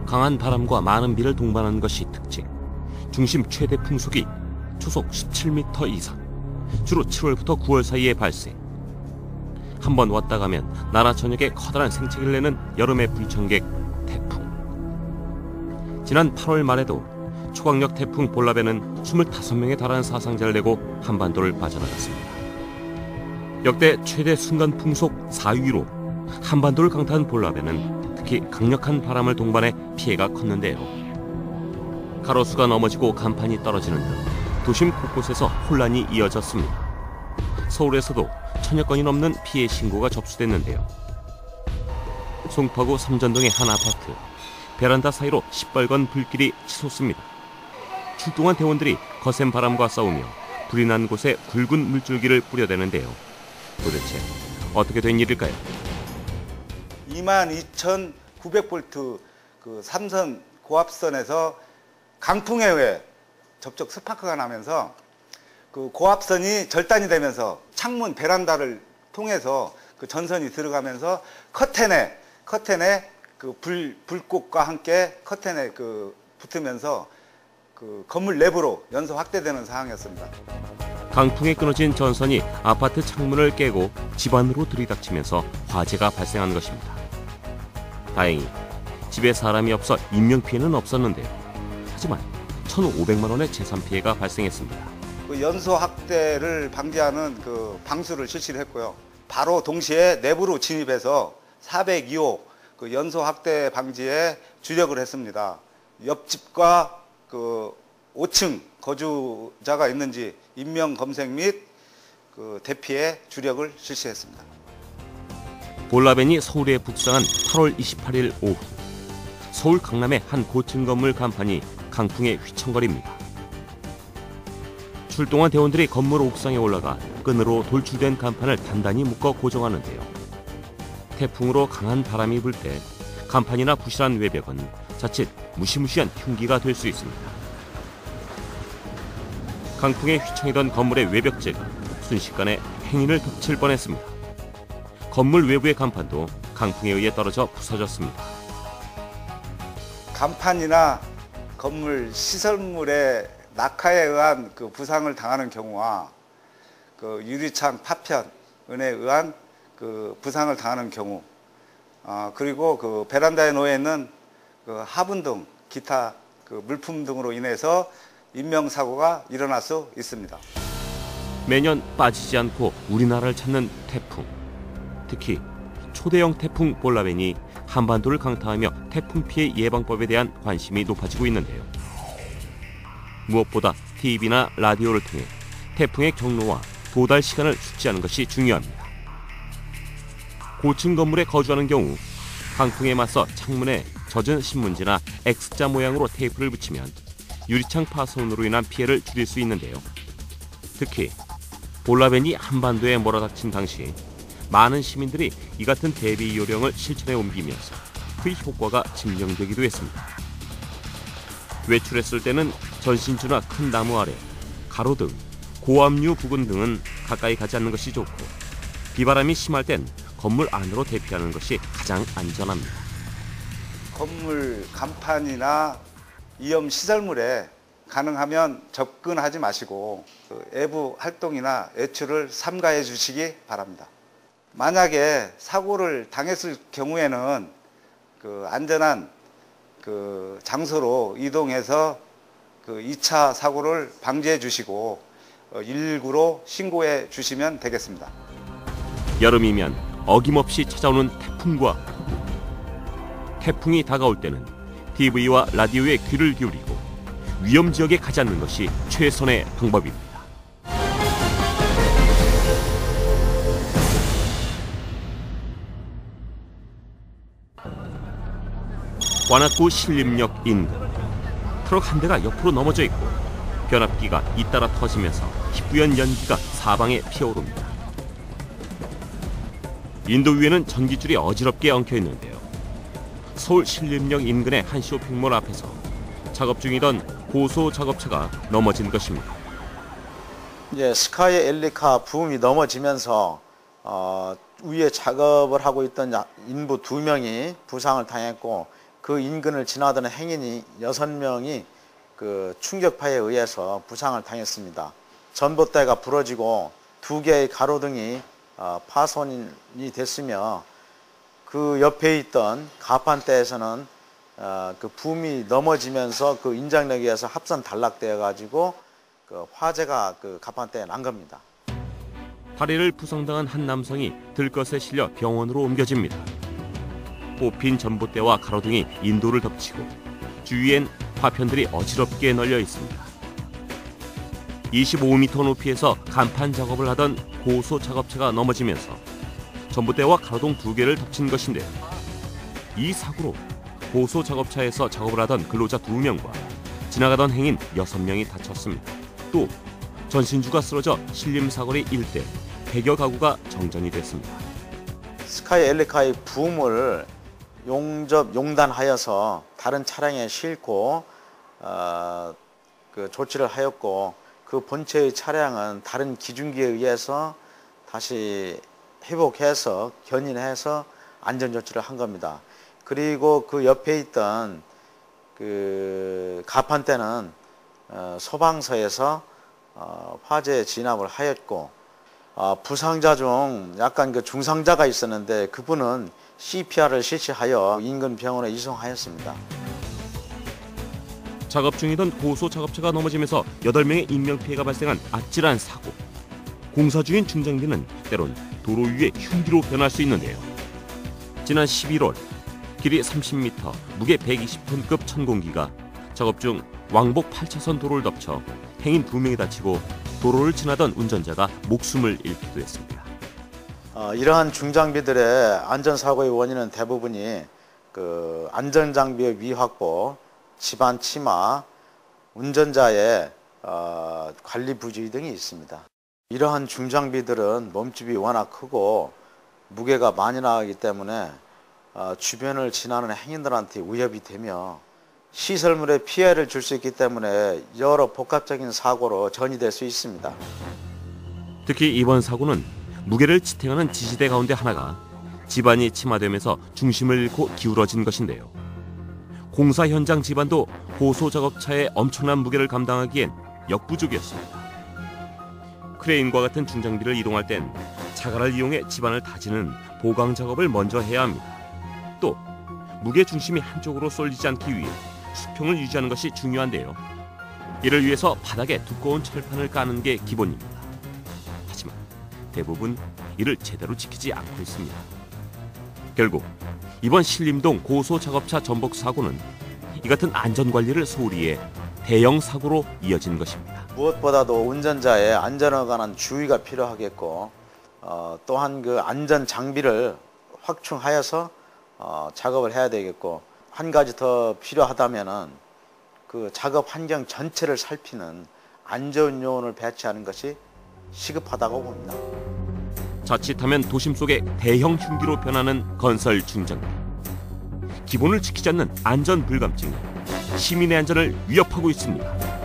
강한 바람과 많은 비를 동반하는 것이 특징. 중심 최대 풍속이 초속 17m 이상, 주로 7월부터 9월 사이에 발생. 한번 왔다 가면 나라 전역에 커다란 생채기를 내는 여름의 불청객 태풍. 지난 8월 말에도 초강력 태풍 볼라벤은 25명에 달하는 사상자를 내고 한반도를 빠져나갔습니다. 역대 최대 순간 풍속 4위로 한반도를 강타한 볼라벤은 특히 강력한 바람을 동반해 피해가 컸는데요. 가로수가 넘어지고 간판이 떨어지는 등 도심 곳곳에서 혼란이 이어졌습니다. 서울에서도 1000여 건이 넘는 피해 신고가 접수됐는데요. 송파구 삼전동의 한 아파트, 베란다 사이로 시뻘건 불길이 치솟습니다. 출동한 대원들이 거센 바람과 싸우며 불이 난 곳에 굵은 물줄기를 뿌려대는데요. 도대체 어떻게 된 일일까요? 22,900V 그 삼선 고압선에서 강풍에 의해 접촉 스파크가 나면서 그 고압선이 절단이 되면서 창문 베란다를 통해서 그 전선이 들어가면서 커튼에 그 불꽃과 함께 커튼에 그 붙으면서 그 건물 내부로 연소 확대되는 상황이었습니다. 강풍에 끊어진 전선이 아파트 창문을 깨고 집 안으로 들이닥치면서 화재가 발생한 것입니다. 다행히 집에 사람이 없어 인명피해는 없었는데요. 하지만 1,500만 원의 재산 피해가 발생했습니다. 그 연소 확대를 방지하는 그 방수를 실시를 했고요. 바로 동시에 내부로 진입해서 402호 그 연소 확대 방지에 주력을 했습니다. 옆집과 그 5층 거주자가 있는지 인명 검색 및 그 대피에 주력을 실시했습니다. 볼라벤이 서울에 북상한 8월 28일 오후, 서울 강남의 한 고층 건물 간판이 강풍에 휘청거립니다. 출동한 대원들이 건물 옥상에 올라가 끈으로 돌출된 간판을 단단히 묶어 고정하는데요. 태풍으로 강한 바람이 불 때 간판이나 부실한 외벽은 자칫 무시무시한 흉기가 될 수 있습니다. 강풍에 휘청이던 건물의 외벽재가 순식간에 행인을 덮칠 뻔했습니다. 건물 외부의 간판도 강풍에 의해 떨어져 부서졌습니다. 간판이나 건물 시설물의 낙하에 의한 그 부상을 당하는 경우와 그 유리창 파편에 의한 그 부상을 당하는 경우, 그리고 그 베란다에 놓여 있는 그 화분 등 기타 그 물품 등으로 인해서 인명사고가 일어날 수 있습니다. 매년 빠지지 않고 우리나라를 찾는 태풍. 특히 초대형 태풍 볼라벤이 한반도를 강타하며 태풍 피해 예방법에 대한 관심이 높아지고 있는데요. 무엇보다 TV나 라디오를 통해 태풍의 경로와 도달 시간을 숙지하는 것이 중요합니다. 고층 건물에 거주하는 경우 강풍에 맞서 창문에 젖은 신문지나 X자 모양으로 테이프를 붙이면 유리창 파손으로 인한 피해를 줄일 수 있는데요. 특히 볼라벤이 한반도에 몰아닥친 당시 많은 시민들이 이 같은 대비 요령을 실천에 옮기면서 그 효과가 증명되기도 했습니다. 외출했을 때는 전신주나 큰 나무 아래, 가로등, 고압류 부근 등은 가까이 가지 않는 것이 좋고, 비바람이 심할 땐 건물 안으로 대피하는 것이 가장 안전합니다. 건물 간판이나 위험 시설물에 가능하면 접근하지 마시고 그 외부 활동이나 외출을 삼가해 주시기 바랍니다. 만약에 사고를 당했을 경우에는 그 안전한 그 장소로 이동해서 그 2차 사고를 방지해 주시고 119로 신고해 주시면 되겠습니다. 여름이면 어김없이 찾아오는 태풍과 태풍이 다가올 때는 TV와 라디오에 귀를 기울이고 위험 지역에 가지 않는 것이 최선의 방법입니다. 관악구 신림역 인근, 트럭 한 대가 옆으로 넘어져 있고 변압기가 잇따라 터지면서 희뿌연 연기가 사방에 피어오릅니다. 인도 위에는 전기줄이 어지럽게 엉켜 있는데요. 서울 신림역 인근의 한 쇼핑몰 앞에서 작업 중이던 고소 작업차가 넘어진 것입니다. 이제 스카이 엘리카 붐이 넘어지면서 위에 작업을 하고 있던 인부 2명이 부상을 당했고, 그 인근을 지나던 행인이 6명이 그 충격파에 의해서 부상을 당했습니다. 전봇대가 부러지고 2개의 가로등이 파손이 됐으며 그 옆에 있던 가판대에서는 그 붐이 넘어지면서 그 인장력에 의해서 합선 단락되어 가지고 그 화재가 그 가판대에 난 겁니다. 다리를 부상당한 한 남성이 들것에 실려 병원으로 옮겨집니다. 뽑힌 전봇대와 가로등이 인도를 덮치고 주위엔 파편들이 어지럽게 널려 있습니다. 25m 높이에서 간판 작업을 하던 고소 작업차가 넘어지면서 전봇대와 가로등 2개를 덮친 것인데요. 이 사고로 고소 작업차에서 작업을 하던 근로자 2명과 지나가던 행인 6명이 다쳤습니다. 또 전신주가 쓰러져 신림사거리 일대 100여 가구가 정전이 됐습니다. 스카이 엘리카의 붐을 용단하여서 다른 차량에 싣고 그 조치를 하였고, 그 본체의 차량은 다른 기중기에 의해서 다시 회복해서 견인해서 안전조치를 한 겁니다. 그리고 그 옆에 있던 그 가판대는 소방서에서 화재 진압을 하였고, 부상자 중 약간 그 중상자가 있었는데 그분은 CPR을 실시하여 인근 병원에 이송하였습니다. 작업 중이던 고소 작업차가 넘어지면서 8명의 인명피해가 발생한 아찔한 사고. 공사 중인 중장비는 때론 도로 위에 흉기로 변할 수 있는데요. 지난 11월 길이 30m, 무게 120톤급 천공기가 작업 중 왕복 8차선 도로를 덮쳐 행인 2명이 다치고 도로를 지나던 운전자가 목숨을 잃기도 했습니다. 이러한 중장비들의 안전사고의 원인은 대부분이 그 안전장비의 미확보, 집안 침하, 운전자의 관리 부주의 등이 있습니다. 이러한 중장비들은 몸집이 워낙 크고 무게가 많이 나가기 때문에 주변을 지나는 행인들한테 위협이 되며 시설물에 피해를 줄 수 있기 때문에 여러 복합적인 사고로 전이될 수 있습니다. 특히 이번 사고는 무게를 지탱하는 지지대 가운데 하나가 집안이 침하되면서 중심을 잃고 기울어진 것인데요. 공사 현장 집안도 고소 작업차의 엄청난 무게를 감당하기엔 역부족이었습니다. 크레인과 같은 중장비를 이동할 땐 자갈을 이용해 집안을 다지는 보강 작업을 먼저 해야 합니다. 또 무게 중심이 한쪽으로 쏠리지 않기 위해 수평을 유지하는 것이 중요한데요. 이를 위해서 바닥에 두꺼운 철판을 까는 게 기본입니다. 하지만 대부분 이를 제대로 지키지 않고 있습니다. 결국 이번 신림동 고소 작업차 전복 사고는 이 같은 안전관리를 소홀히 해 대형 사고로 이어진 것입니다. 무엇보다도 운전자의 안전에 관한 주의가 필요하겠고, 또한 그 안전 장비를 확충하여서 작업을 해야 되겠고, 한 가지 더 필요하다면은 그 작업 환경 전체를 살피는 안전 요원을 배치하는 것이 시급하다고 봅니다. 자칫하면 도심 속에 대형 흉기로 변하는 건설 중장비. 기본을 지키지 않는 안전 불감증이 시민의 안전을 위협하고 있습니다.